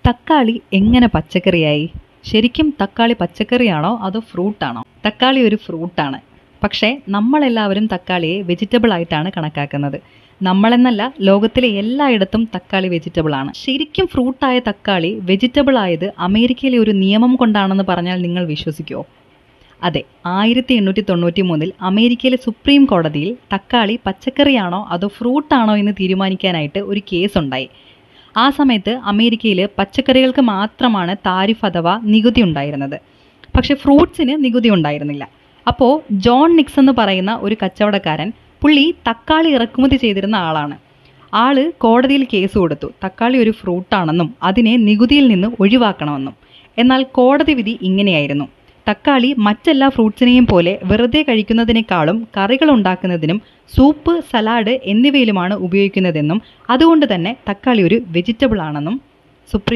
തക്കാളി എങ്ങനെ പച്ചക്കറിയായി? ശരിക്കും തക്കാളി പച്ചക്കറിയാണോ അതോ ഫ്രൂട്ടാണോ? തക്കാളി ഒരു ഫ്രൂട്ടാണ്. പക്ഷേ നമ്മളെല്ലാവരും തക്കാളിയെ വെജിറ്റബിൾ ആയിട്ടാണ് കണക്കാക്കുന്നത്. നമ്മളെന്നല്ല, ലോകത്തിലെ എല്ലായിടത്തും തക്കാളി വെജിറ്റബിൾ ആണ്. ശരിക്കും ഫ്രൂട്ടായ തക്കാളി വെജിറ്റബിൾ ആയത് അമേരിക്കയിലെ ഒരു നിയമം കൊണ്ടാണെന്ന് പറഞ്ഞാൽ നിങ്ങൾ വിശ്വസിക്കുമോ? അതെ, 1893 അമേരിക്കയിലെ സുപ്രീം കോടതിയിൽ തക്കാളി പച്ചക്കറിയാണോ അതോ ഫ്രൂട്ടാണോ എന്ന് തീരുമാനിക്കാനായിട്ട് ഒരു കേസ് ഉണ്ടായി. ആ സമയത്ത് അമേരിക്കയിൽ പച്ചക്കറികൾക്ക് മാത്രമാണ് താരിഫ് അഥവാ നികുതി ഉണ്ടായിരുന്നത്. പക്ഷെ ഫ്രൂട്ട്സിന് നികുതി ഉണ്ടായിരുന്നില്ല. അപ്പോൾ ജോൺ നിക്സ് എന്ന് പറയുന്ന ഒരു കച്ചവടക്കാരൻ, പുള്ളി തക്കാളി ഇറക്കുമതി ചെയ്തിരുന്ന ആളാണ്. ആള് കോടതിയിൽ കേസ് കൊടുത്തു, തക്കാളി ഒരു ഫ്രൂട്ടാണെന്നും അതിനെ നികുതിയിൽ നിന്ന് ഒഴിവാക്കണമെന്നും. എന്നാൽ കോടതി വിധി ഇങ്ങനെയായിരുന്നു: തക്കാളി മറ്റെല്ലാ ഫ്രൂട്ട്സിനെയും പോലെ വെറുതെ കഴിക്കുന്നതിനേക്കാളും കറികൾ ഉണ്ടാക്കുന്നതിനും സൂപ്പ്, സലാഡ് എന്നിവയിലുമാണ് ഉപയോഗിക്കുന്നതെന്നും അതുകൊണ്ട് തന്നെ തക്കാളി ഒരു വെജിറ്റബിൾ ആണെന്നും സുപ്രീം